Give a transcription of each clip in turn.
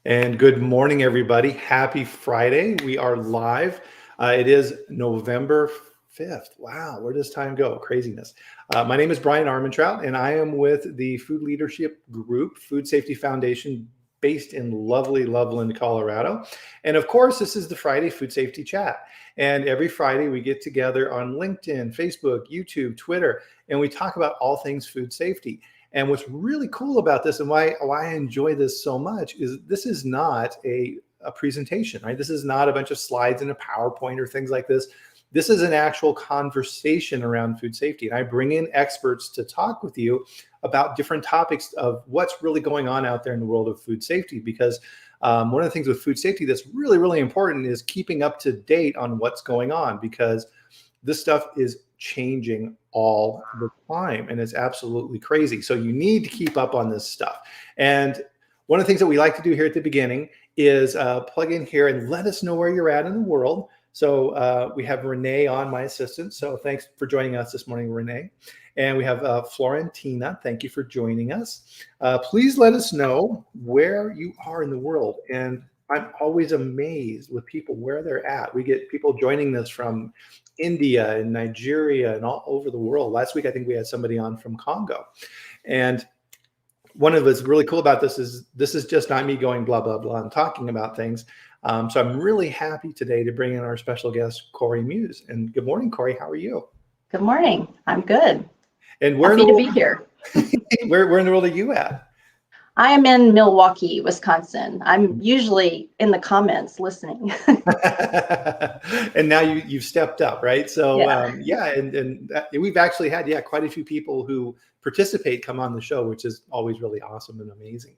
And good morning, everybody. Happy Friday. We are live. It is November 5th. Wow, where does time go? Craziness. My name is Bryan Armentrout, and I am with the Food Leadership Group, Food Safety Foundation, based in lovely Loveland, Colorado. And of course, this is the Friday Food Safety Chat. And every Friday, we get together on LinkedIn, Facebook, YouTube, Twitter, and we talk about all things food safety. And what's really cool about this and why I enjoy this so much is this is not a presentation, right? This is not a bunch of slides in a PowerPoint or things like this. This is an actual conversation around food safety. And I bring in experts to talk with you about different topics of what's really going on out there in the world of food safety. Because one of the things with food safety that's really, really important is keeping up to date on what's going on, because this stuff is changing all the time and it's absolutely crazy. So you need to keep up on this stuff. And one of the things that we like to do here at the beginning is plug in here and let us know where you're at in the world. So we have Renee on, my assistant. So thanks for joining us this morning, Renee. And we have Florentina. Thank you for joining us. Please let us know where you are in the world. And I'm always amazed with people where they're at. We get people joining us from India and Nigeria and all over the world. Last week, I think we had somebody on from Congo. And one of what's really cool about this is just not me going blah, blah, blah and talking about things. So I'm really happy today to bring in our special guest, Cori Muse. And good morning, Cori. How are you? Good morning. I'm good. And happy to be here. where in the world are you at? I am in Milwaukee, Wisconsin. I'm usually in the comments listening. And now you've stepped up, right? So and we've actually had quite a few people who participate come on the show, which is always really awesome and amazing.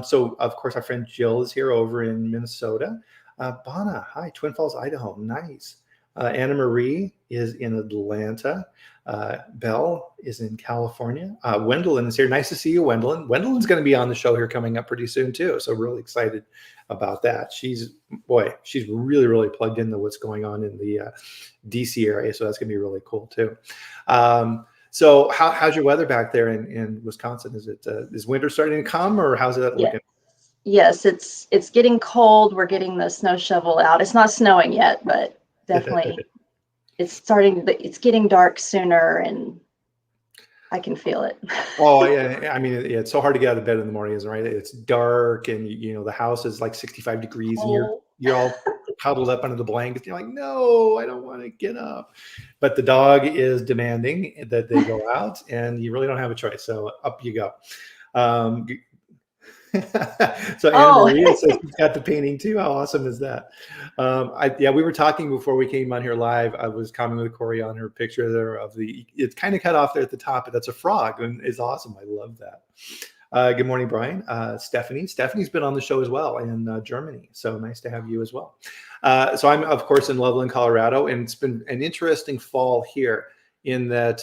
So of course our friend Jill is here over in Minnesota. Bana, hi, Twin Falls, Idaho, nice. Anna Marie is in Atlanta. Belle is in California. Wendelin is here. Nice to see you, Wendelin. Wendelin's going to be on the show here coming up pretty soon too. So really excited about that. She's really, really plugged into what's going on in the DC area. So that's going to be really cool too. So how's your weather back there in Wisconsin? Is winter starting to come, or how's that looking? Yes, it's getting cold. We're getting the snow shovel out. It's not snowing yet, but definitely it's getting dark sooner, and I can feel it. Oh yeah, I mean, it's so hard to get out of bed in the morning, isn't it, right? It's dark, and the house is like 65 degrees, and you're all huddled up under the blankets. You're like, no, I don't want to get up. But the dog is demanding that they go out, and you really don't have a choice. So up you go. So Anna Maria says she's got the painting too. How awesome is that? We were talking before we came on here live. I was commenting with Cori on her picture there of it's kind of cut off there at the top, but that's a frog, and it's awesome. I love that. Good morning, Bryan. Stephanie's been on the show as well in Germany. So nice to have you as well. So I'm of course in Loveland, Colorado, and it's been an interesting fall here in that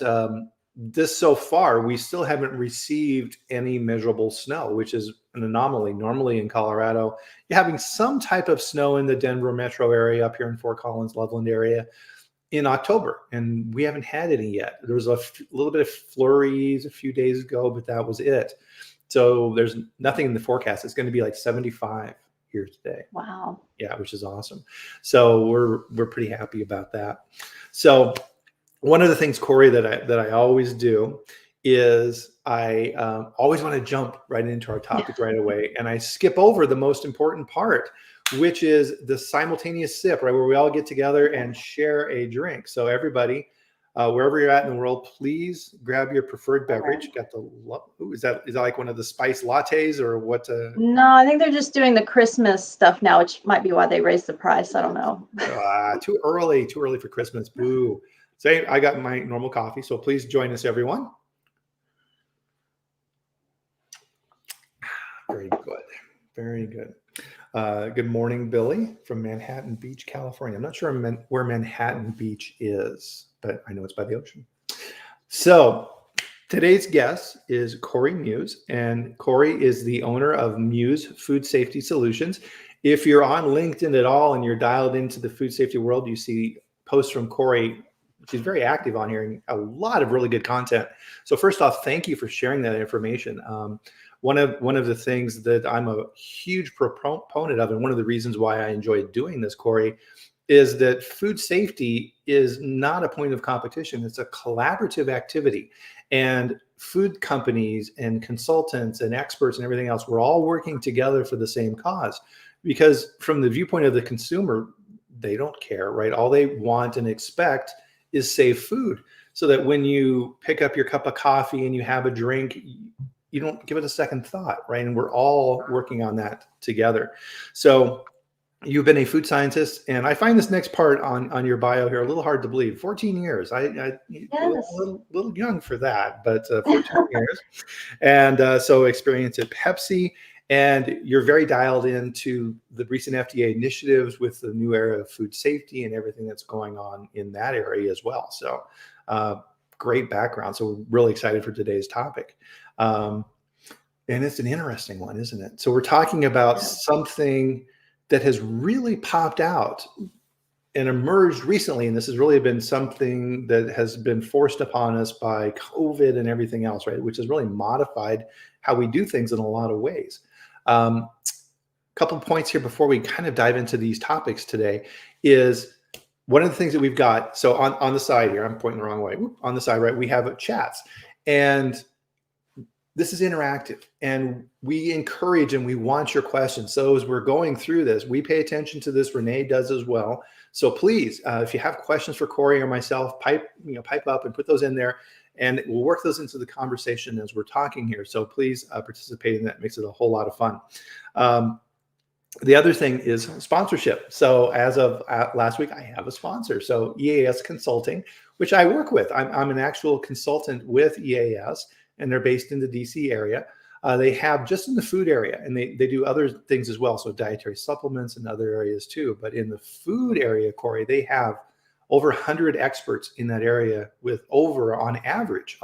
so far we still haven't received any measurable snow, which is an anomaly. Normally in Colorado, you're having some type of snow in the Denver metro area, up here in Fort Collins, Loveland area in October, and we haven't had any yet. There was a little bit of flurries a few days ago, but that was it. So there's nothing in the forecast. It's going to be like 75 here today. Wow. Yeah, which is awesome. So we're pretty happy about that. So one of the things, Cori, that I always do is I always want to jump right into our topic right away, and I skip over the most important part, which is the simultaneous sip, right, where we all get together and share a drink. So everybody, wherever you're at in the world, please grab your preferred beverage. Got is that like one of the spice lattes or what? No, I think they're just doing the Christmas stuff now, which might be why they raised the price. I don't know. Too early for Christmas. Boo. So I got my normal coffee, so please join us, everyone. Very good. Very good. Good morning, Billy from Manhattan Beach, California. I'm not sure where Manhattan Beach is, but I know it's by the ocean. So today's guest is Cori Muse, and Cori is the owner of Muse Food Safety Solutions. If you're on LinkedIn at all and you're dialed into the food safety world, you see posts from Cori. She's very active on here and a lot of really good content. So first off, thank you for sharing that information. one of the things that I'm a huge proponent of, and one of the reasons why I enjoy doing this, Cori, is that food safety is not a point of competition. It's a collaborative activity. And food companies and consultants and experts and everything else, we're all working together for the same cause. Because from the viewpoint of the consumer, they don't care, right? All they want and expect is safe food, so that when you pick up your cup of coffee and you have a drink, you don't give it a second thought, right? And we're all working on that together. So you've been a food scientist, and I find this next part on your bio here a little hard to believe. 14 years. I Yes. a little young for that, but 14 years. And so experience at Pepsi, and you're very dialed into the recent FDA initiatives with the new era of food safety and everything that's going on in that area as well. So great background. So we're really excited for today's topic. And it's an interesting one, isn't it? So we're talking about something that has really popped out and emerged recently. And this has really been something that has been forced upon us by COVID and everything else, right? Which has really modified how we do things in a lot of ways. Couple of points here before we kind of dive into these topics today is one of the things that we've got. So on the side here, I'm pointing the wrong way. On the side, right, we have chats. And this is interactive, and we encourage and we want your questions. So as we're going through this, we pay attention to this. Renee does as well. So please, if you have questions for Cori or myself, pipe up and put those in there, and we'll work those into the conversation as we're talking here. So please participate in that. It makes it a whole lot of fun. The other thing is sponsorship. So as of last week, I have a sponsor. So EAS Consulting, which I work with. I'm an actual consultant with EAS, and they're based in the DC area. They have just in the food area, and they do other things as well. So dietary supplements and other areas too. But in the food area, Cori, they have over 100 experts in that area with on average,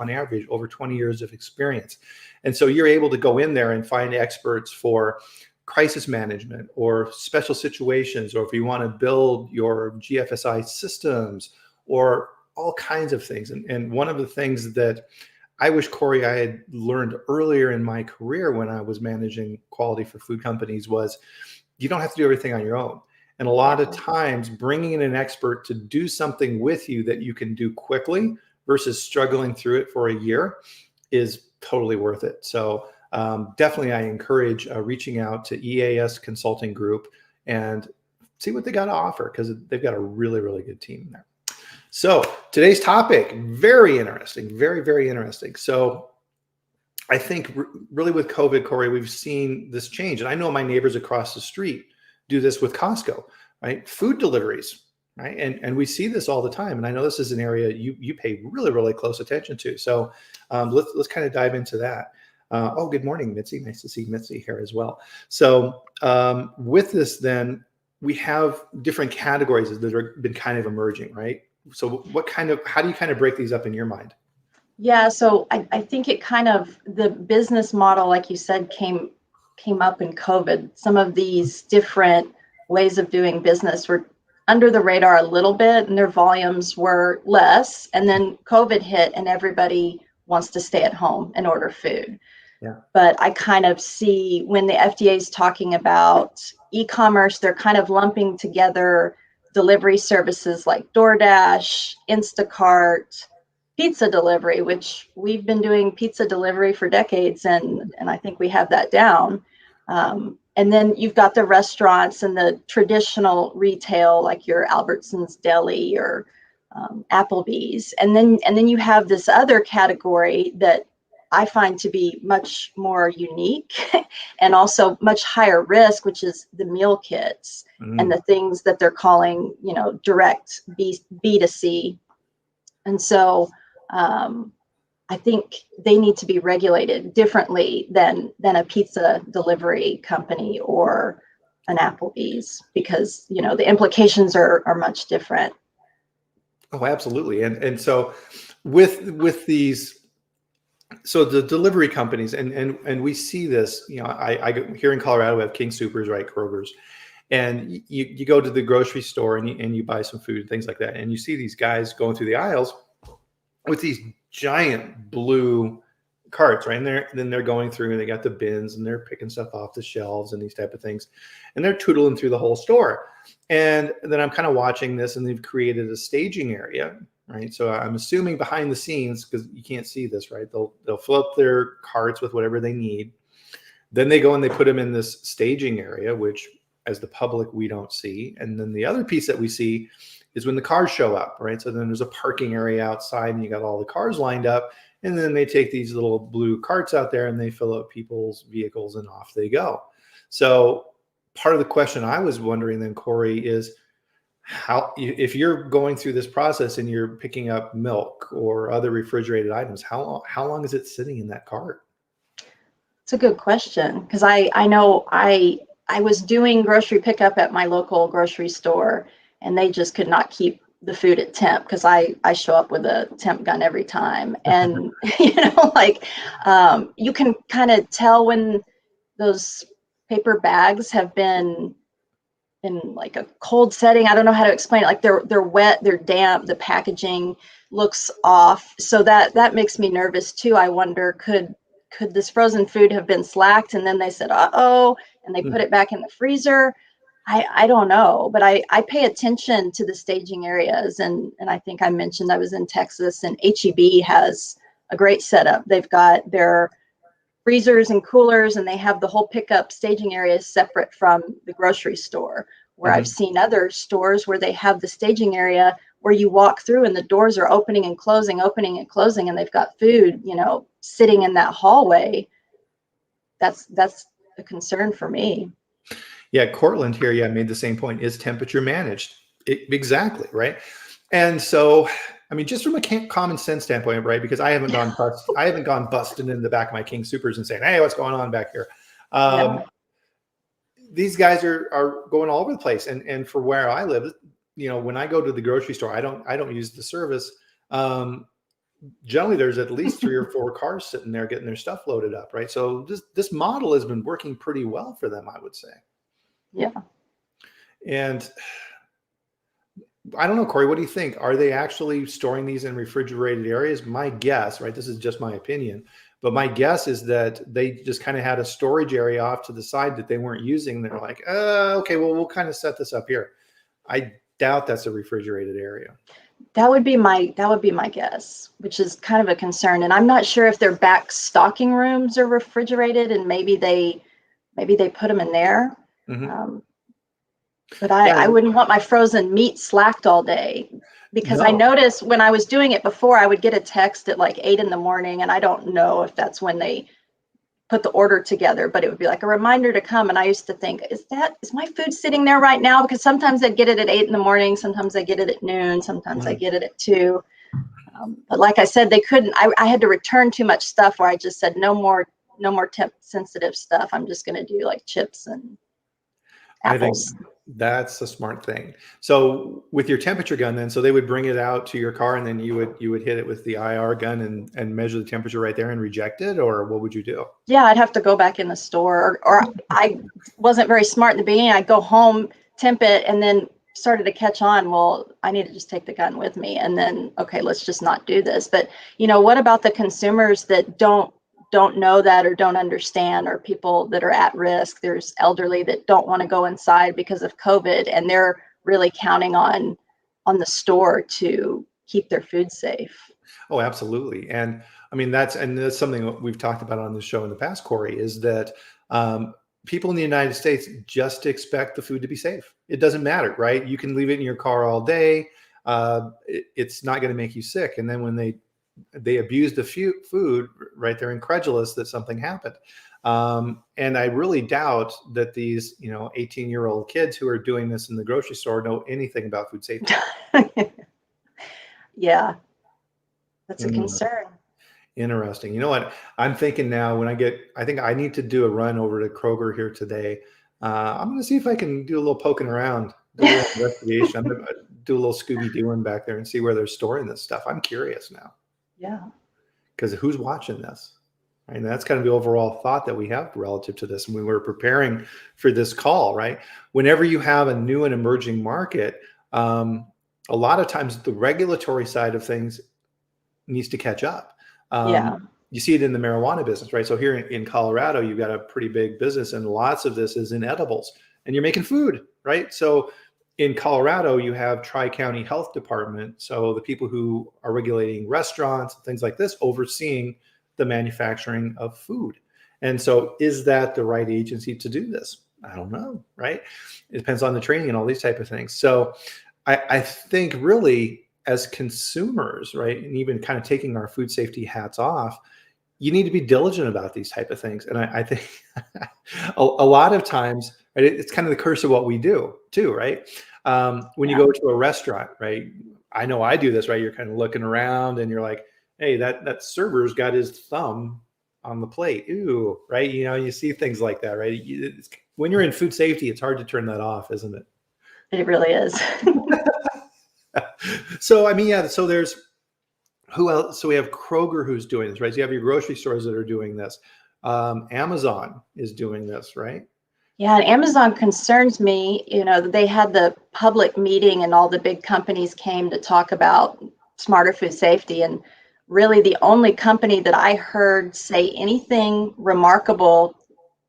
over 20 years of experience. And so you're able to go in there and find experts for crisis management or special situations, or if you want to build your GFSI systems or all kinds of things. And one of the things that I wish, Cori, I had learned earlier in my career when I was managing quality for food companies was you don't have to do everything on your own. And a lot of times bringing in an expert to do something with you that you can do quickly versus struggling through it for a year is totally worth it. So definitely I encourage reaching out to EAS Consulting Group and see what they got to offer, because they've got a really, really good team there. So today's topic, very interesting, very, very interesting. So I think really with COVID, Cori, we've seen this change. And I know my neighbors across the street do this with Costco, right? Food deliveries, right? And we see this all the time. And I know this is an area you pay really, really close attention to. So let's kind of dive into that. Good morning, Mitzi. Nice to see Mitzi here as well. So with this, then we have different categories that have been kind of emerging, right? So how do you kind of break these up in your mind? Yeah, so I think it kind of, the business model, like you said, came up in COVID. Some of these different ways of doing business were under the radar a little bit, and their volumes were less. And then COVID hit, and everybody wants to stay at home and order food. Yeah. But I kind of see when the FDA is talking about e-commerce, they're kind of lumping together delivery services like DoorDash, Instacart, pizza delivery, which we've been doing pizza delivery for decades, and I think we have that down. And then you've got the restaurants and the traditional retail, like your Albertsons Deli or Applebee's, and then you have this other category that I find to be much more unique and also much higher risk, which is the meal kits and the things that they're calling, direct B2C. And so I think they need to be regulated differently than a pizza delivery company or an Applebee's, because, the implications are much different. Oh, absolutely. And so with these, so the delivery companies, and we see this, I here in Colorado, we have King Soopers, right? Kroger's. And you go to the grocery store and you buy some food and things like that. And you see these guys going through the aisles with these giant blue carts, right? And then they're going through and they got the bins and they're picking stuff off the shelves and these type of things. And they're tootling through the whole store. And then I'm kind of watching this, and they've created a staging area, right? So I'm assuming behind the scenes, because you can't see this, right? They'll fill up their carts with whatever they need. Then they go and they put them in this staging area, which as the public, we don't see. And then the other piece that we see is when the cars show up, right? So then there's a parking area outside and you got all the cars lined up. And then they take these little blue carts out there and they fill up people's vehicles and off they go. So part of the question I was wondering then, Cori, is how, if you're going through this process and you're picking up milk or other refrigerated items, how long is it sitting in that cart? It's a good question, because I know I was doing grocery pickup at my local grocery store, and they just could not keep the food at temp, because I show up with a temp gun every time. And, you can kind of tell when those paper bags have been in like a cold setting. I don't know how to explain it. Like they're wet, they're damp, the packaging looks off. So that makes me nervous too. I wonder, could this frozen food have been slacked and then they said, uh-oh, and they put it back in the freezer? I don't know, but I pay attention to the staging areas. And I think I mentioned I was in Texas, and HEB has a great setup. They've got their freezers and coolers, and they have the whole pickup staging areas separate from the grocery store, where I've seen other stores where they have the staging area where you walk through and the doors are opening and closing, and they've got food, sitting in that hallway. That's a concern for me. Yeah, Cortland here, made the same point. Is temperature managed? Exactly, right? And so, I mean, just from a common sense standpoint, right? Because I haven't gone busting in the back of my King Supers and saying, "Hey, what's going on back here?" These guys are going all over the place, and for where I live, when I go to the grocery store, I don't use the service. Generally, there's at least 3 or 4 cars sitting there getting their stuff loaded up, right? So this model has been working pretty well for them, I would say. Yeah. And I don't know, Cori, what do you think? Are they actually storing these in refrigerated areas? My guess, right, this is just my opinion, but my guess is that they just kind of had a storage area off to the side that they weren't using. They're like, okay, well, we'll kind of set this up here. I doubt that's a refrigerated area. That would be my guess, which is kind of a concern. And I'm not sure if their back stocking rooms are refrigerated, and maybe they put them in there. But I wouldn't want my frozen meat slacked all day, because I noticed when I was doing it before, I would get a text at like 8 a.m, and I don't know if that's when they put the order together, but it would be like a reminder to come. And I used to think, is my food sitting there right now? Because sometimes I'd get it at 8 a.m, sometimes I get it at noon, sometimes I get it at 2. But like I said, they couldn't. I had to return too much stuff, where I just said no more temp sensitive stuff. I'm just going to do like chips and apples. I think that's a smart thing. So with your temperature gun, then, so they would bring it out to your car, and then you would hit it with the IR gun and measure the temperature right there and reject it, or what would you do? Yeah, I'd have to go back in the store, or I wasn't very smart in the beginning. I'd go home, temp it, and then started to catch on. Well, I need to just take the gun with me, and then, okay, let's just not do this. But what about the consumers that don't know that, or don't understand, or people that are at risk? There's elderly that don't want to go inside because of COVID, and they're really counting on the store to keep their food safe. Oh, absolutely. And I mean, that's something that we've talked about on the show in the past, Cori, is that people in the United States just expect the food to be safe. It doesn't matter, right? You can leave it in your car all day. It's not going to make you sick. And then when they abuse the food, right, they're incredulous that something happened. And I really doubt that these 18-year-old kids who are doing this in the grocery store know anything about food safety. Yeah, that's a concern. Interesting. You know what? I'm thinking now, I think I need to do a run over to Kroger here today. I'm going to see if I can do a little poking around, do a little investigation. I'm going to do a little Scooby-Dooing back there and see where they're storing this stuff. I'm curious now. Yeah. Because who's watching this? Right? And that's kind of the overall thought that we have relative to this. And when we're preparing for this call, right? Whenever you have a new and emerging market, a lot of times the regulatory side of things needs to catch up. you see it in the marijuana business, right? So here in Colorado, you've got a pretty big business, and lots of this is in edibles, and you're making food, right? So in Colorado, you have Tri-County Health Department. So the people who are regulating restaurants and things like this, overseeing the manufacturing of food. And so is that the right agency to do this? I don't know, right? It depends on the training and all these type of things. So I think really as consumers, right, and even kind of taking our food safety hats off, you need to be diligent about these type of things. And I think a lot of times, right, it's kind of the curse of what we do too, right? When you go to a restaurant, right? I know I do this, right? You're kind of looking around and you're like, hey, that server's got his thumb on the plate. Ooh, right? You know, you see things like that, right? When you're in food safety, it's hard to turn that off, isn't it? It really is. So, I mean, yeah, so there's who else? So we have Kroger who's doing this, right? So you have your grocery stores that are doing this. Amazon is doing this, right? Yeah, and Amazon concerns me. You know, they had the public meeting and all the big companies came to talk about smarter food safety. And really the only company that I heard say anything remarkable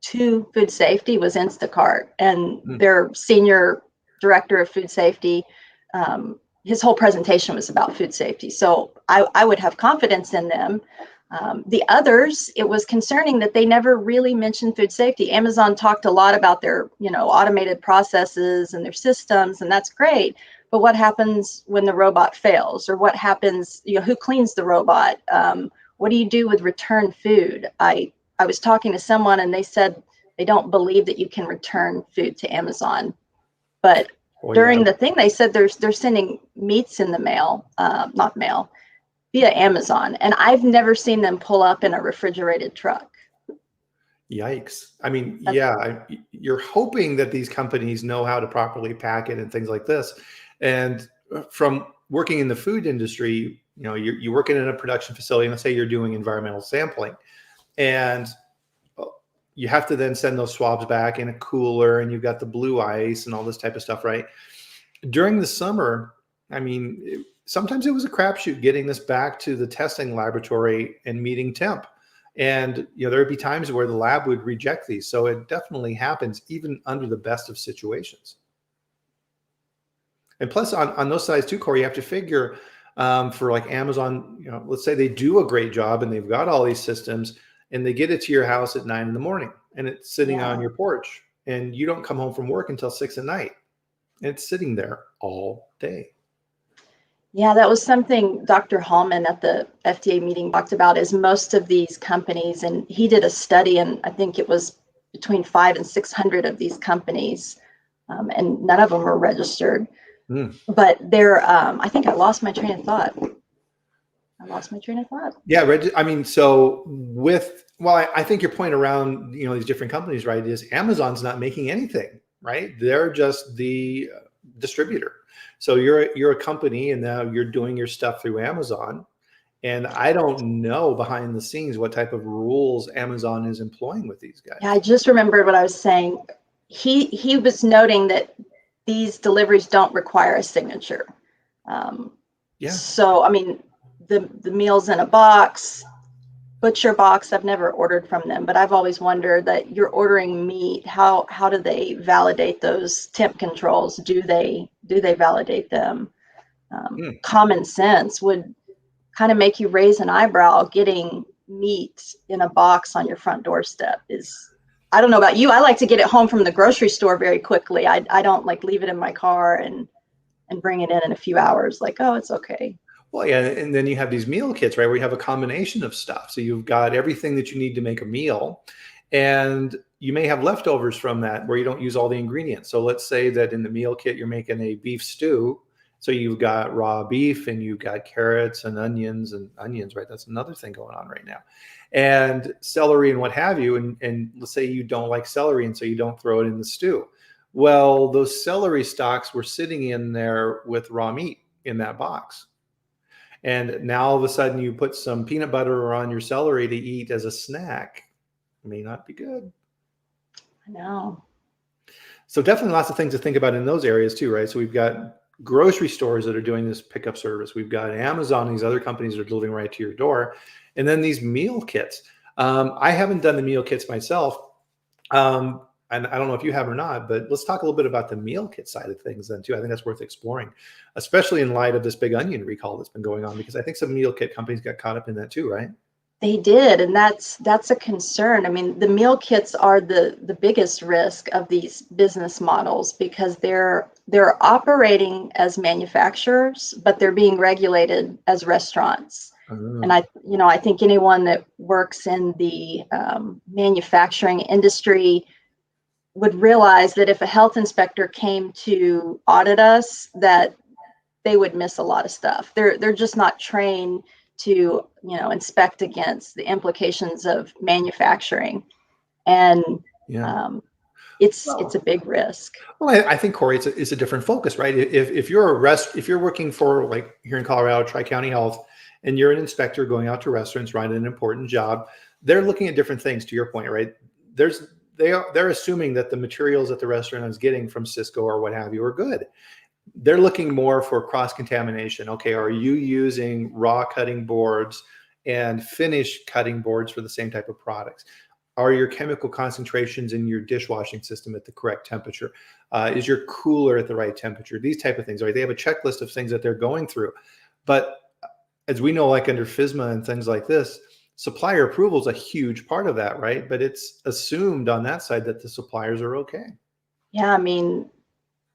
to food safety was Instacart. And their senior director of food safety, his whole presentation was about food safety. So I would have confidence in them. The others, it was concerning that they never really mentioned food safety. Amazon talked a lot about their, automated processes and their systems, and that's great. But what happens when the robot fails, or what happens, who cleans the robot? What do you do with returned food? I was talking to someone and they said they don't believe that you can return food to Amazon. But during the thing, they said they're sending meats in the mail, not mail, via Amazon. And I've never seen them pull up in a refrigerated truck. Yikes. I mean, yeah, you're hoping that these companies know how to properly pack it and things like this. And from working in the food industry, you're working in a production facility, and let's say you're doing environmental sampling, and you have to then send those swabs back in a cooler, and you've got the blue ice and all this type of stuff, right? During the summer, I mean, sometimes it was a crapshoot getting this back to the testing laboratory and meeting temp. And, there would be times where the lab would reject these. So it definitely happens even under the best of situations. And plus on those sides too, Cori, you have to figure for like Amazon, let's say they do a great job and they've got all these systems and they get it to your house at 9 a.m. and it's sitting on your porch and you don't come home from work until 6 p.m. and it's sitting there all day. Yeah, that was something Dr. Hallman at the FDA meeting talked about, is most of these companies, and he did a study, and I think it was between 500 and 600 of these companies, and none of them are registered. But they're, I think I lost my train of thought. Yeah, I mean, so I think your point around, these different companies, right, is Amazon's not making anything, right? They're just the distributor. So you're a company and now you're doing your stuff through Amazon. And I don't know behind the scenes what type of rules Amazon is employing with these guys. Yeah, I just remembered what I was saying. He was noting that these deliveries don't require a signature. So, I mean, the meals in a box, butcher box, I've never ordered from them, but I've always wondered that you're ordering meat. How do they validate those temp controls? Do they validate them? Common sense would kind of make you raise an eyebrow. Getting meat in a box on your front doorstep is, I don't know about you. I like to get it home from the grocery store very quickly. I don't like leave it in my car and bring it in a few hours. Like, oh, it's okay. Well, yeah, and then you have these meal kits, right, where you have a combination of stuff. So you've got everything that you need to make a meal, and you may have leftovers from that where you don't use all the ingredients. So let's say that in the meal kit, you're making a beef stew. So you've got raw beef and you've got carrots and onions, right? That's another thing going on right now. And celery and what have you. And let's say you don't like celery, and so you don't throw it in the stew. Well, those celery stalks were sitting in there with raw meat in that box. And now all of a sudden you put some peanut butter on your celery to eat as a snack. It may not be good. I know. So definitely lots of things to think about in those areas too, right? So we've got grocery stores that are doing this pickup service. We've got Amazon, these other companies that are delivering right to your door. And then these meal kits. I haven't done the meal kits myself. And I don't know if you have or not, but let's talk a little bit about the meal kit side of things then too. I think that's worth exploring, especially in light of this big onion recall that's been going on, because I think some meal kit companies got caught up in that too, right? They did, and that's a concern. I mean, the meal kits are the biggest risk of these business models because they're operating as manufacturers, but they're being regulated as restaurants. And I think anyone that works in the manufacturing industry would realize that if a health inspector came to audit us, that they would miss a lot of stuff. They're just not trained to inspect against the implications of manufacturing, and it's a big risk. Well, I think, Cori, it's a different focus, right? If you're working for, like here in Colorado, Tri-County Health, and you're an inspector going out to restaurants, right, an important job, they're looking at different things. To your point, right? They're assuming that the materials that the restaurant is getting from Cisco or what have you are good. They're looking more for cross-contamination. Okay, are you using raw cutting boards and finished cutting boards for the same type of products? Are your chemical concentrations in your dishwashing system at the correct temperature? Is your cooler at the right temperature? These type of things, right? They have a checklist of things that they're going through. But as we know, like under FSMA and things like this, supplier approval is a huge part of that, right? But it's assumed on that side that the suppliers are okay. Yeah, I mean,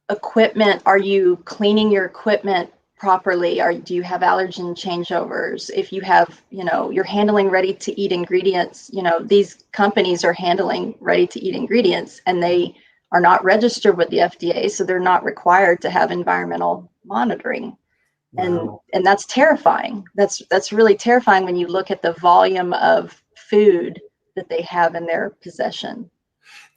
equipment, are you cleaning your equipment properly? Do you have allergen changeovers? If you have, you're handling ready to eat ingredients, these companies are handling ready to eat ingredients and they are not registered with the FDA, so they're not required to have environmental monitoring. Wow. And that's terrifying. That's really terrifying when you look at the volume of food that they have in their possession.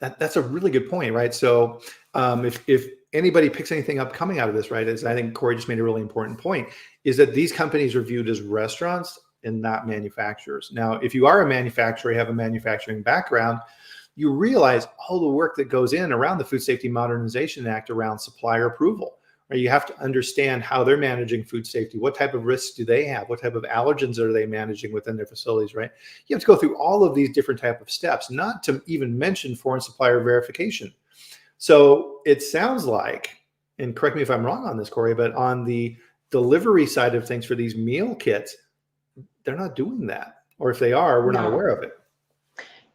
That's a really good point, right? So if anybody picks anything up coming out of this, right, as I think Cori just made a really important point, is that these companies are viewed as restaurants and not manufacturers. Now, if you are a manufacturer, you have a manufacturing background, you realize all the work that goes in around the Food Safety Modernization Act around supplier approval. Right? You have to understand how they're managing food safety. What type of risks do they have? What type of allergens are they managing within their facilities, right? You have to go through all of these different type of steps, not to even mention foreign supplier verification. So it sounds like, and correct me if I'm wrong on this, Cori, but on the delivery side of things for these meal kits, they're not doing that. Or if they are, we're not aware of it.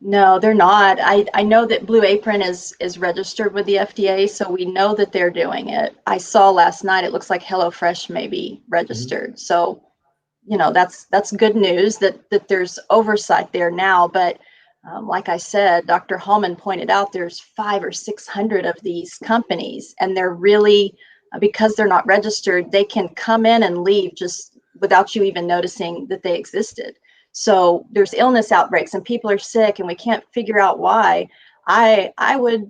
No, they're not. I know that Blue Apron is registered with the FDA, so we know that they're doing it. I saw last night, it looks like HelloFresh may be registered. So, that's good news that there's oversight there now. But like I said, Dr. Hallman pointed out there's 500 or 600 of these companies, and they're really, because they're not registered, they can come in and leave just without you even noticing that they existed. So there's illness outbreaks and people are sick and we can't figure out why. I would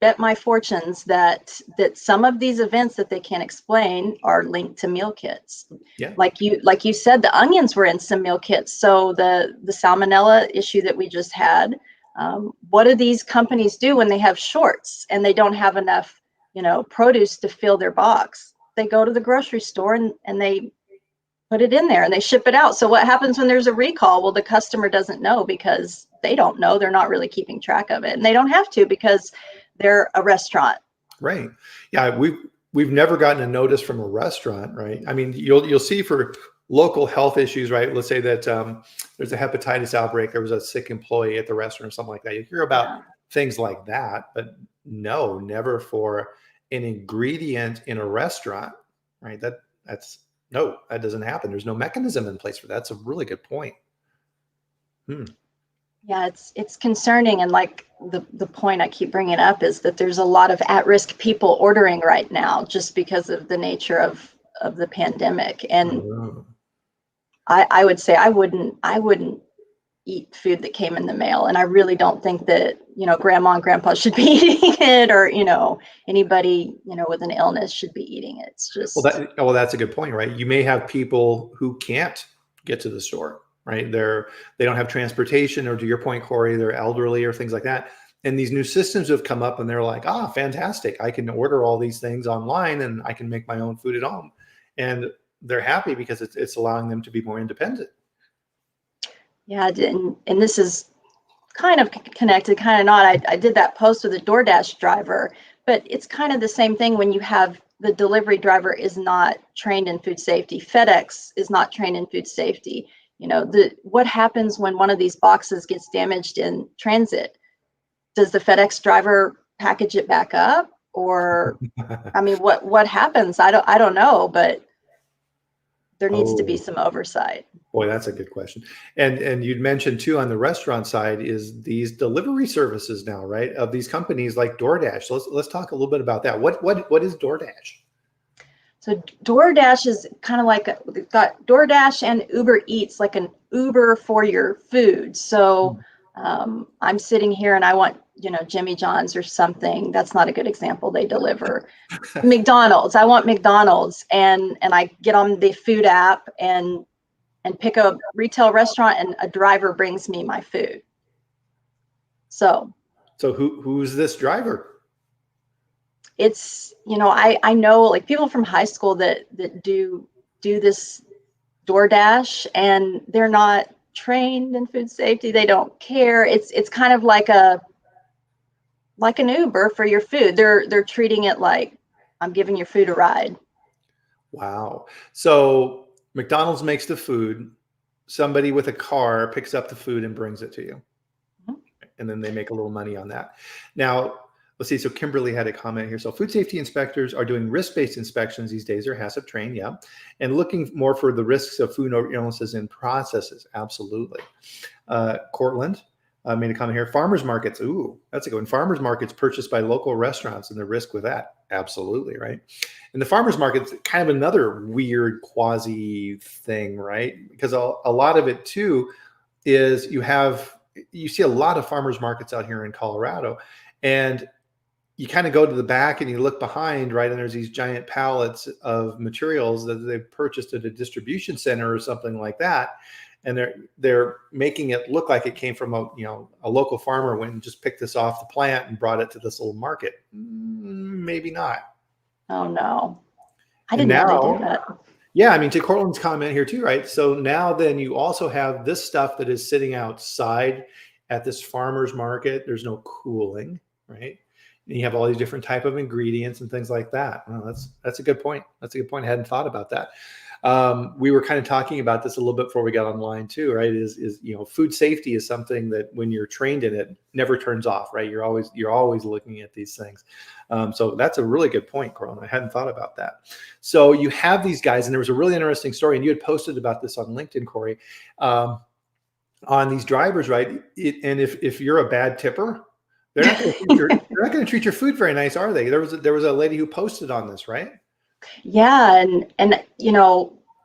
bet my fortunes that some of these events that they can't explain are linked to meal kits. Yeah. Like you said, the onions were in some meal kits. So the salmonella issue that we just had, what do these companies do when they have shorts and they don't have enough, produce to fill their box? They go to the grocery store and they put it in there and they ship it out. So what happens when there's a recall? Well, the customer doesn't know because they don't know. They're not really keeping track of it, and they don't have to because they're a restaurant. Right. Yeah. We've never gotten a notice from a restaurant, right? I mean, you'll see for local health issues, right? Let's say that there's a hepatitis outbreak. There was a sick employee at the restaurant or something like that. You hear about things like that, but no, never for an ingredient in a restaurant, right? No, that doesn't happen. There's no mechanism in place for that. That's a really good point. Yeah, it's concerning. And like the point I keep bringing up is that there's a lot of at-risk people ordering right now just because of the nature of the pandemic. And I would say I wouldn't eat food that came in the mail. And I really don't think that, grandma and grandpa should be eating it, or, anybody, with an illness should be eating it. It's just, well, that's a good point, right? You may have people who can't get to the store, right? They don't have transportation, or to your point, Cori, they're elderly or things like that. And these new systems have come up and they're like, ah, fantastic. I can order all these things online and I can make my own food at home. And they're happy because it's allowing them to be more independent. Yeah, and this is kind of connected, kind of not. I did that post with a DoorDash driver, but it's kind of the same thing when you have the delivery driver is not trained in food safety. FedEx is not trained in food safety. What happens when one of these boxes gets damaged in transit? Does the FedEx driver package it back up? Or, I mean, what happens? I don't know, but there needs to be some oversight. Boy, that's a good question. And you'd mentioned too on the restaurant side is these delivery services now, right? Of these companies like DoorDash. So let's talk a little bit about that. What is DoorDash? So DoorDash is kind of like we've got DoorDash and Uber Eats, like an Uber for your food. So I'm sitting here and I want, Jimmy John's or something. That's not a good example. They deliver. McDonald's. I want McDonald's, and I get on the food app and pick a retail restaurant, and a driver brings me my food. So who's this driver? It's, I know like people from high school that do this DoorDash, and they're not trained in food safety. They don't care. It's kind of like an Uber for your food. They're treating it like I'm giving your food a ride. Wow. So McDonald's makes the food. Somebody with a car picks up the food and brings it to you. Mm-hmm. And then they make a little money on that. Now, let's see. So Kimberly had a comment here. So food safety inspectors are doing risk-based inspections these days. They're HACCP trained, yeah. And looking more for the risks of food illnesses in processes. Absolutely. Cortland made a comment here. Farmers markets. Ooh, that's a good one. Farmers markets purchased by local restaurants and the risk with that. Absolutely, right? And the farmers market's kind of another weird quasi thing, right? Because a lot of it too is you see a lot of farmers markets out here in Colorado, and you kind of go to the back and you look behind, right? And there's these giant pallets of materials that they've purchased at a distribution center or something like that. And they're making it look like it came from a local farmer went and just picked this off the plant and brought it to this little market. Maybe not. Oh no, I didn't know they did that. Yeah, I mean, to Cortland's comment here too, right? So now then you also have this stuff that is sitting outside at this farmer's market. There's no cooling, right? And you have all these different type of ingredients and things like that. Well, that's a good point. That's a good point. I hadn't thought about that. We were kind of talking about this a little bit before we got online too, right? Is food safety is something that when you're trained in it never turns off, right? You're always looking at these things. So that's a really good point, Corona. I hadn't thought about that. So you have these guys, and there was a really interesting story, and you had posted about this on LinkedIn, Cori, on these drivers, right? And if you're a bad tipper, they're not going to treat your food very nice, are they? There was a lady who posted on this, right? Yeah, and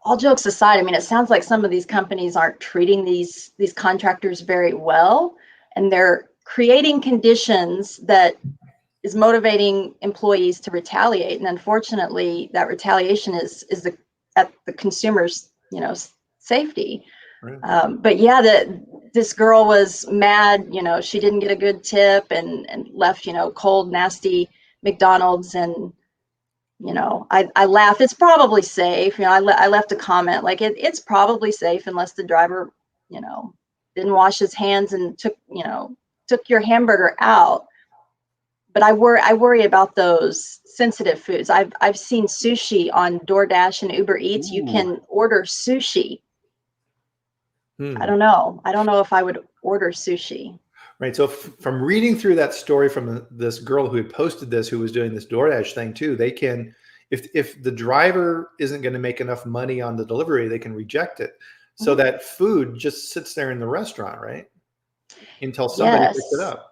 all jokes aside, I mean, it sounds like some of these companies aren't treating these contractors very well, and they're creating conditions that is motivating employees to retaliate. And unfortunately, that retaliation is at the consumer's safety. Right. But yeah, this girl was mad. She didn't get a good tip and left cold, nasty McDonald's, and I laughed. It's probably safe. I left a comment like it's probably safe unless the driver, didn't wash his hands and took your hamburger out. But I worry about those sensitive foods. I've seen sushi on DoorDash and Uber Eats. Ooh. You can order sushi. I don't know if I would order sushi. Right. So from reading through that story from this girl who had posted this, who was doing this DoorDash thing too, they can, if the driver isn't going to make enough money on the delivery, they can reject it. So that food just sits there in the restaurant, right? Until somebody picks it up.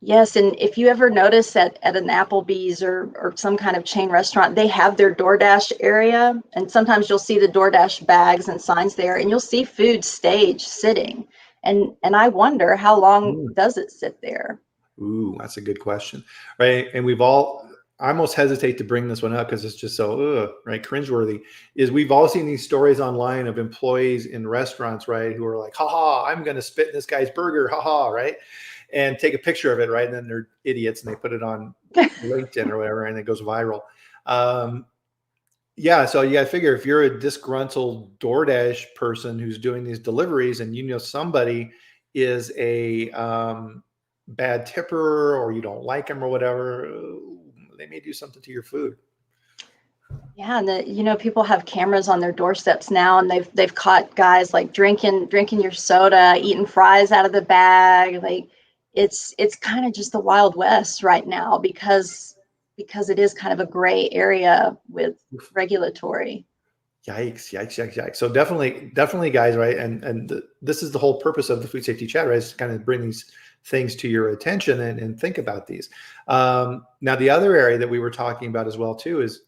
Yes. And if you ever notice at an Applebee's or some kind of chain restaurant, they have their DoorDash area. And sometimes you'll see the DoorDash bags and signs there, and you'll see food stage sitting. And I wonder, how long does it sit there? Ooh, that's a good question. Right. And I almost hesitate to bring this one up because it's just so, right, cringeworthy, is we've all seen these stories online of employees in restaurants, right, who are like, haha, I'm going to spit in this guy's burger, haha, right? and take a picture of it, right? And then they're idiots and they put it on LinkedIn or whatever, and it goes viral. Yeah, so you got to figure if you're a disgruntled DoorDash person who's doing these deliveries, and you know somebody is a bad tipper, or you don't like them or whatever, they may do something to your food. Yeah, and people have cameras on their doorsteps now, and they've caught guys like drinking your soda, eating fries out of the bag. Like it's kind of just the Wild West right now because it is kind of a gray area with regulatory. Yikes. So definitely guys, right? And this is the whole purpose of the food safety chat, right? Is to kind of bring these things to your attention and think about these. Now the other area that we were talking about as well too is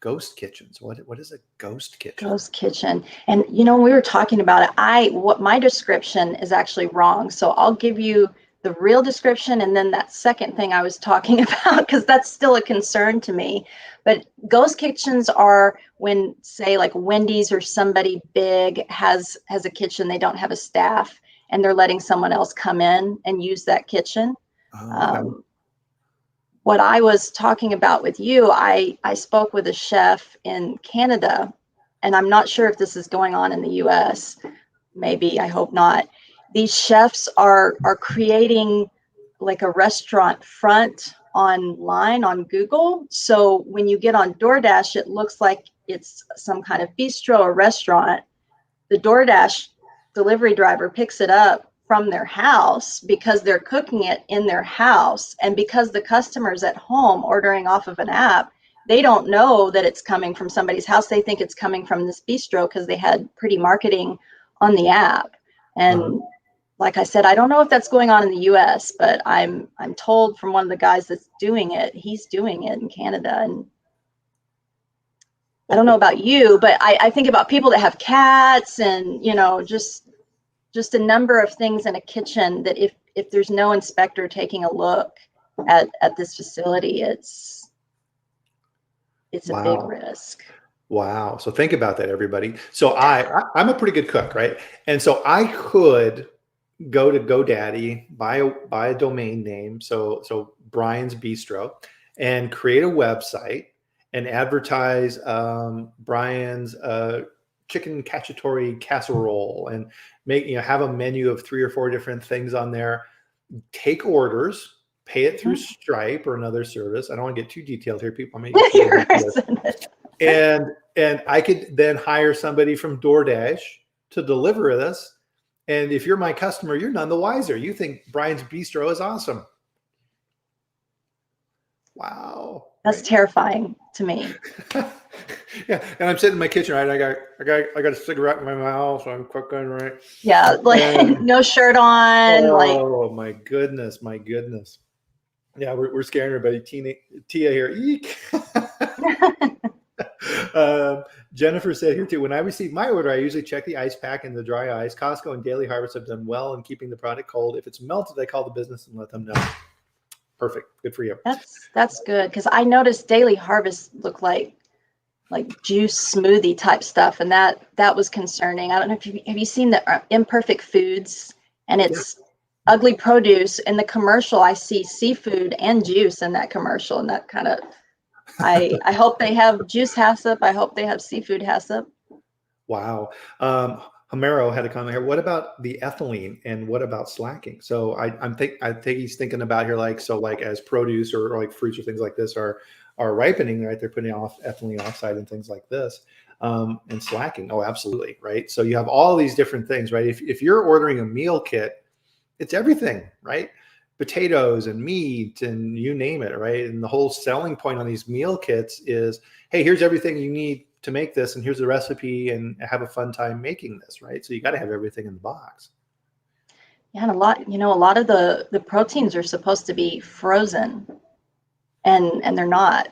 ghost kitchens. What is a ghost kitchen? Ghost kitchen. And when we were talking about it, what my description is actually wrong. So I'll give you the real description and then that second thing I was talking about, because that's still a concern to me. But ghost kitchens are when, say, like Wendy's or somebody big has a kitchen, they don't have a staff, and they're letting someone else come in and use that kitchen. Okay. What I was talking about with you, I spoke with a chef in Canada, and I'm not sure if this is going on in the US. Maybe, I hope not. These chefs are creating like a restaurant front online on Google. So when you get on DoorDash, it looks like it's some kind of bistro or restaurant. The DoorDash delivery driver picks it up from their house because they're cooking it in their house. And because the customer's at home ordering off of an app, they don't know that it's coming from somebody's house. They think it's coming from this bistro because they had pretty marketing on the app. And like I said, I don't know if that's going on in the US, but I'm told from one of the guys that's doing it, he's doing it in Canada. And I don't know about you, but I think about people that have cats and, just a number of things in a kitchen that if there's no inspector taking a look at this facility, it's a big risk. Wow. So think about that, everybody. So I'm a pretty good cook, right? And so I could go to GoDaddy, buy a domain name, so Bryan's Bistro, and create a website and advertise Bryan's chicken cacciatore casserole, and have a menu of 3 or 4 different things on there. Take orders, pay it through Stripe or another service. I don't want to get too detailed here, people. And I could then hire somebody from DoorDash to deliver this. And if you're my customer, you're none the wiser. You think Bryan's Bistro is awesome. Wow. That's terrifying to me. Yeah, and I'm sitting in my kitchen, right? I got a cigarette in my mouth, so I'm cooking, right? Yeah, like no shirt on. Oh my goodness. Yeah, we're scaring everybody. Tia here. Eek. Jennifer said here too, when I receive my order, I usually check the ice pack and the dry ice. Costco and Daily Harvest have done well in keeping the product cold. If it's melted, I call the business and let them know. Perfect. Good for you. That's good, because I noticed Daily Harvest looked like juice smoothie type stuff, and that was concerning. I don't know if have you seen the Imperfect Foods, and it's ugly produce. In the commercial, I see seafood and juice in that commercial, and that kind of I hope they have juice HACCP. I hope they have seafood HACCP. Wow. Homero had a comment here. What about the ethylene and what about slacking? So I think he's thinking about here, like as produce or like fruits or things like this are ripening, right? They're putting off ethylene oxide and things like this, and slacking. Oh, absolutely, right? So you have all these different things, right? If you're ordering a meal kit, it's everything, right? Potatoes and meat and you name it, right? And the whole selling point on these meal kits is, hey, here's everything you need to make this, and here's the recipe, and have a fun time making this, right? So you got to have everything in the box. Yeah, and a lot of the proteins are supposed to be frozen, and they're not.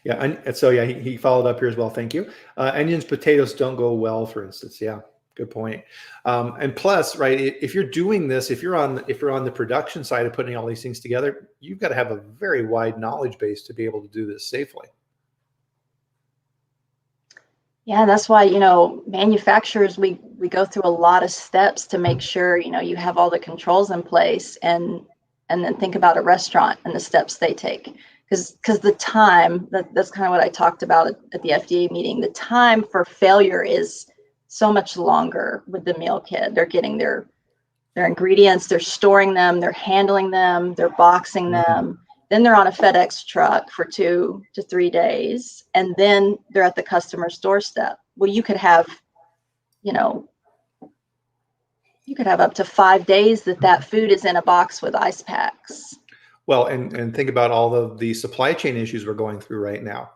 Yeah, and so yeah, he followed up here as well. Thank you. Onions, potatoes don't go well, for instance. Yeah, good point. And plus, right, if you're doing this, if you're on the production side of putting all these things together, you've got to have a very wide knowledge base to be able to do this safely. Yeah, that's why, manufacturers, we go through a lot of steps to make sure, you have all the controls in place, and then think about a restaurant and the steps they take. Because the time, that's kind of what I talked about at the FDA meeting, the time for failure is so much longer with the meal kit. They're getting their ingredients, they're storing them, they're handling them, they're boxing them. Then they're on a FedEx truck for 2 to 3 days, and then they're at the customer's doorstep. Well, you know, you could have up to 5 days that food is in a box with ice packs. Well, and think about all of the supply chain issues we're going through right now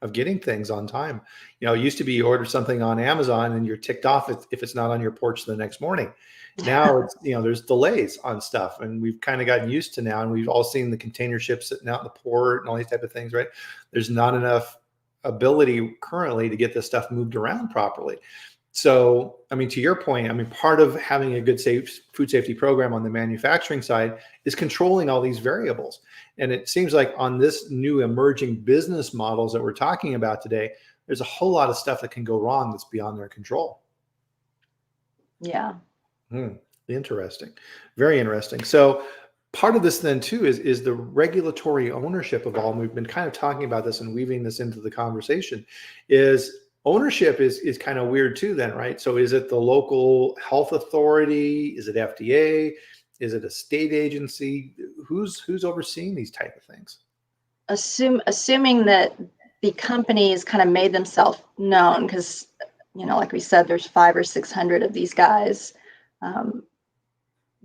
of getting things on time. It used to be you order something on Amazon and you're ticked off if it's not on your porch the next morning. Now it's, there's delays on stuff, and we've kind of gotten used to now, and we've all seen the container ships sitting out in the port and all these type of things, right? There's not enough ability currently to get this stuff moved around properly. So, I mean, to your point, I mean, part of having a good food safety program on the manufacturing side is controlling all these variables. And it seems like on this new emerging business models that we're talking about today, there's a whole lot of stuff that can go wrong that's beyond their control. Yeah. Interesting. Very interesting. So part of this then too is the regulatory ownership of all, and we've been kind of talking about this and weaving this into the conversation, is ownership is kind of weird too then, right? So is it the local health authority? Is it FDA? Is it a state agency? Who's overseeing these type of things? Assuming that the company has kind of made themselves known, because, like we said, there's 500 or 600 of these guys.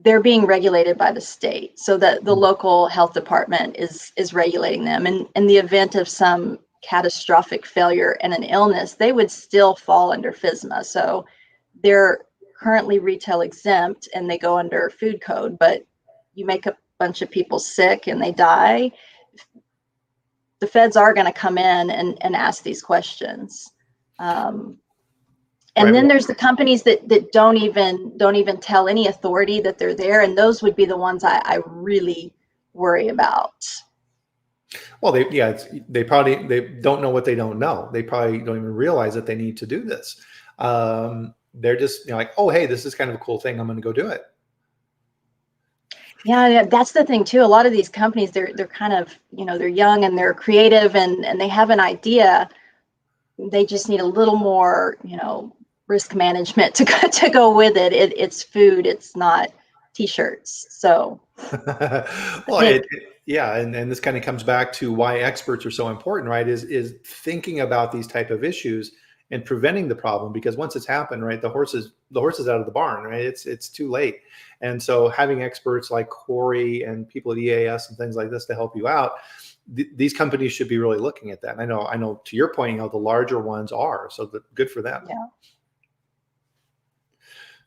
They're being regulated by the state, so that the local health department is regulating them. And in the event of some catastrophic failure and an illness, they would still fall under FSMA. So they're currently retail exempt and they go under food code, but you make a bunch of people sick and they die, the feds are going to come in and ask these questions. And then there's the companies that don't even tell any authority that they're there, and those would be the ones I really worry about. Well, they don't know what they don't know. They probably don't even realize that they need to do this. They're just like, oh, hey, this is kind of a cool thing, I'm going to go do it. Yeah, that's the thing too. A lot of these companies, they're kind of, they're young and they're creative and they have an idea. They just need a little more, risk management to go with it. It's food. It's not T-shirts. So, well, and this kind of comes back to why experts are so important, right? Is thinking about these type of issues and preventing the problem, because once it's happened, right, the horse is out of the barn, right? It's too late. And so having experts like Cori and people at EAS and things like this to help you out, these companies should be really looking at that. And I know to your point, the larger ones are, so good for them. Yeah.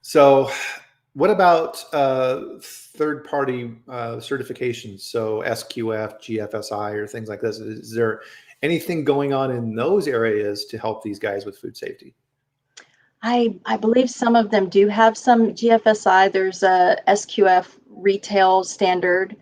So what about third-party certifications? So SQF, GFSI, or things like this. Is there anything going on in those areas to help these guys with food safety? I believe some of them do have some GFSI. There's a SQF retail standard.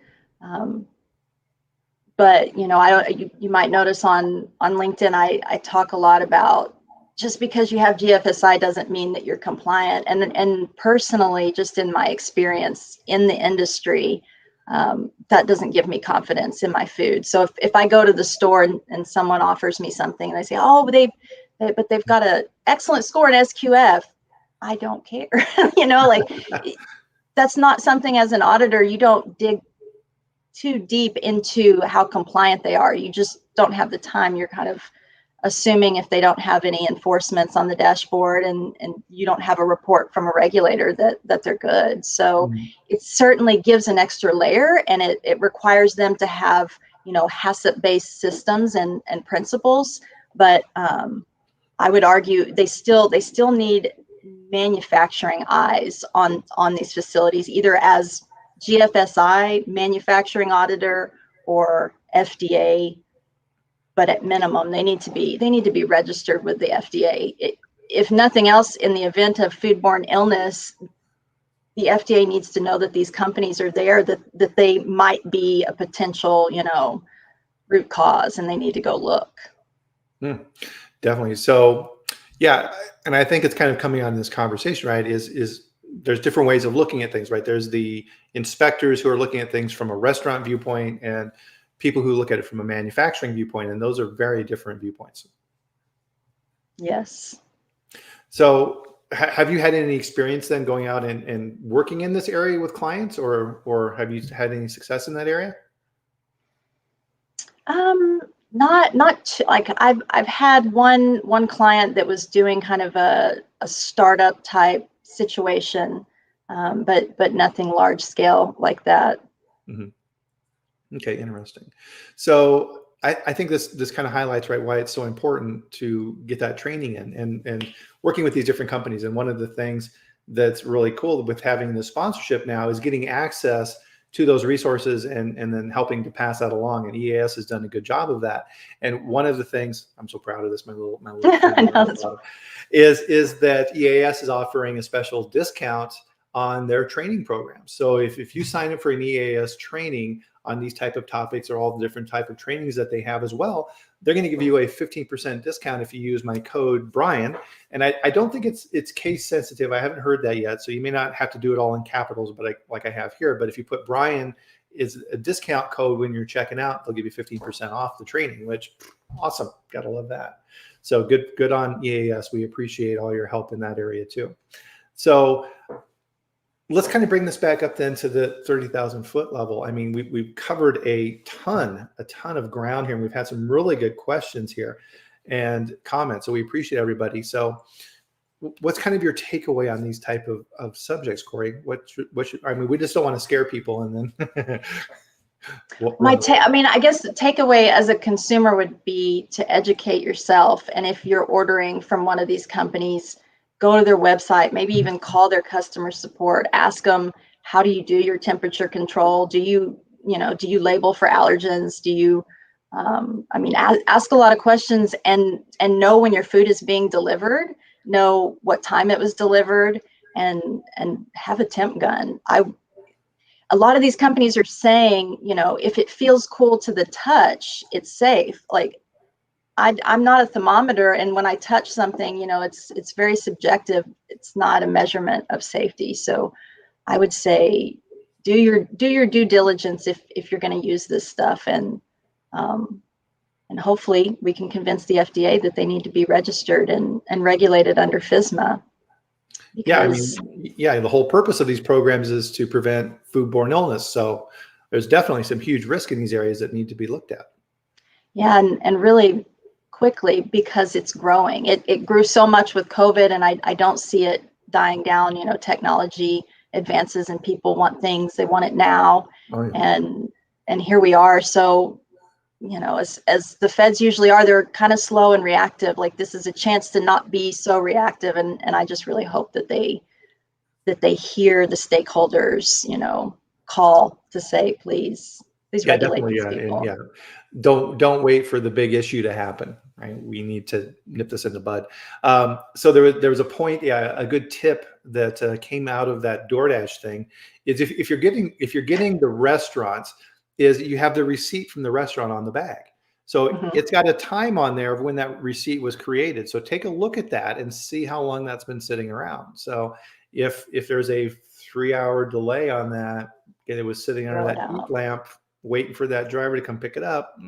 But you might notice on LinkedIn, I talk a lot about, just because you have GFSI doesn't mean that you're compliant. And personally, just in my experience in the industry, that doesn't give me confidence in my food. So if I go to the store and someone offers me something and they say, oh, but they've got an excellent score in SQF, I don't care. That's not something, as an auditor, you don't dig too deep into how compliant they are. You just don't have the time. You're kind of assuming if they don't have any enforcements on the dashboard and you don't have a report from a regulator that they're good. So it certainly gives an extra layer, and it requires them to have, HACCP-based systems and principles. But I would argue they still need manufacturing eyes on these facilities, either as GFSI manufacturing auditor or FDA. But at minimum, they need to be registered with the FDA. If nothing else, in the event of foodborne illness, the FDA needs to know that these companies are there, that they might be a potential, root cause, and they need to go look. Definitely. So, Yeah, and I think it's kind of coming on this conversation, right? Is there's different ways of looking at things, right? There's the inspectors who are looking at things from a restaurant viewpoint, and people who look at it from a manufacturing viewpoint, and those are very different viewpoints. Yes. So, have you had any experience then going out and working in this area with clients, or have you had any success in that area? Like I've had one client that was doing kind of a startup type situation, but nothing large scale like that. Mm-hmm. Okay, interesting. So I think this kind of highlights, right, why it's so important to get that training in and working with these different companies. And one of the things that's really cool with having the sponsorship now is getting access to those resources and then helping to pass that along. And EAS has done a good job of that. And one of the things, I'm so proud of this, my little is that EAS is offering a special discount on their training program. So if you sign up for an EAS training on these type of topics or all the different type of trainings that they have as well, they're going to give you a 15% discount if you use my code Bryan. And I don't think it's case sensitive. I haven't heard that yet. So you may not have to do it all in capitals, but like I have here. But if you put Bryan is a discount code when you're checking out, they'll give you 15% off the training, which awesome. Gotta love that. So good on EAS. We appreciate all your help in that area too. So let's kind of bring this back up then to the 30,000 foot level. I mean, we've covered a ton of ground here, and we've had some really good questions here and comments. So we appreciate everybody. So what's kind of your takeaway on these type of subjects, Cori? What should, I mean, we just don't want to scare people and then. I mean, I guess the takeaway as a consumer would be to educate yourself. And if you're ordering from one of these companies, go to their website, maybe even call their customer support, ask them, how do you do your temperature control? Do you label for allergens? Do you, I mean, ask a lot of questions and know when your food is being delivered, know what time it was delivered, and have a temp gun. A lot of these companies are saying, if it feels cool to the touch, it's safe. Like, I'm not a thermometer, and when I touch something, it's very subjective. It's not a measurement of safety. So I would say do your due diligence if you're going to use this stuff, and hopefully we can convince the FDA that they need to be registered and regulated under FSMA. Yeah, I mean, the whole purpose of these programs is to prevent foodborne illness. So there's definitely some huge risk in these areas that need to be looked at. Yeah, and really quickly, because it's growing. It grew so much with COVID, and I don't see it dying down. Technology advances and people want things, they want it now. Oh, yeah. And here we are. So, as the feds usually are, they're kind of slow and reactive. Like, this is a chance to not be so reactive. And I just really hope that they hear the stakeholders, call to say, please regulate these people. And don't wait for the big issue to happen, right? We need to nip this in the bud. So there was a point, a good tip that came out of that DoorDash thing is if you're getting the restaurants, is you have the receipt from the restaurant on the bag. So it's got a time on there of when that receipt was created. So take a look at that and see how long that's been sitting around. So if there's a 3-hour delay on that, and it was sitting under that heat lamp waiting for that driver to come pick it up,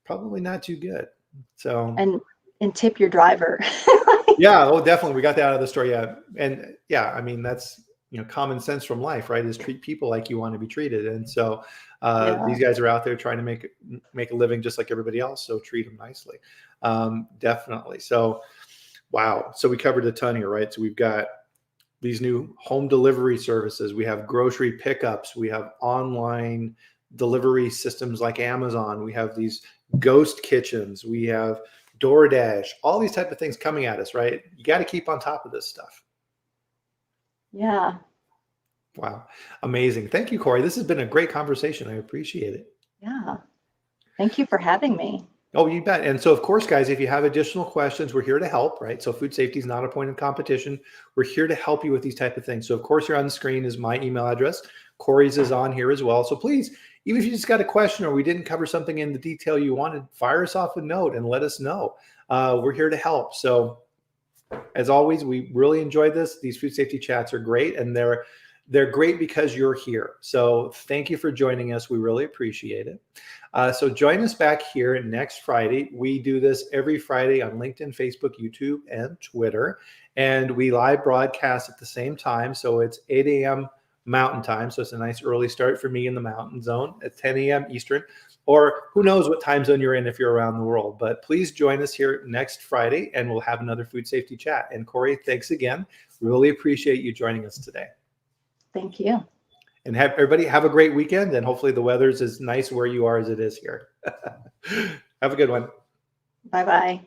probably not too good. So and tip your driver. Yeah, definitely. We got that out of the story. Yeah. And I mean, that's common sense from life, right? Is treat people like you want to be treated. And so these guys are out there trying to make a living just like everybody else. So treat them nicely. Definitely. So wow. So we covered a ton here, right? So we've got these new home delivery services. We have grocery pickups. We have online delivery systems like Amazon. We have these ghost kitchens. We have DoorDash, all these type of things coming at us, right? You got to keep on top of this stuff. Yeah. Wow. Amazing. Thank you, Cori. This has been a great conversation. I appreciate it. Yeah. Thank you for having me. Oh, you bet. And so, of course, guys, if you have additional questions, we're here to help, right? So food safety is not a point of competition. We're here to help you with these type of things. So, of course, here on the screen is my email address, Cori's is on here as well. So please, even if you just got a question or we didn't cover something in the detail you wanted, fire us off a note and let us know. We're here to help. So as always, we really enjoyed this. These food safety chats are great, and they're great because you're here. So thank you for joining us. We really appreciate it. So join us back here next Friday. We do this every Friday on LinkedIn, Facebook, YouTube, and Twitter. And we live broadcast at the same time. So it's 8 a.m. Mountain time. So it's a nice early start for me in the Mountain Zone at 10 a.m. Eastern, or who knows what time zone you're in if you're around the world. But please join us here next Friday, and we'll have another food safety chat. And Cori, thanks again. Really appreciate you joining us today. Thank you. And everybody have a great weekend, and hopefully the weather's as nice where you are as it is here. Have a good one. Bye-bye.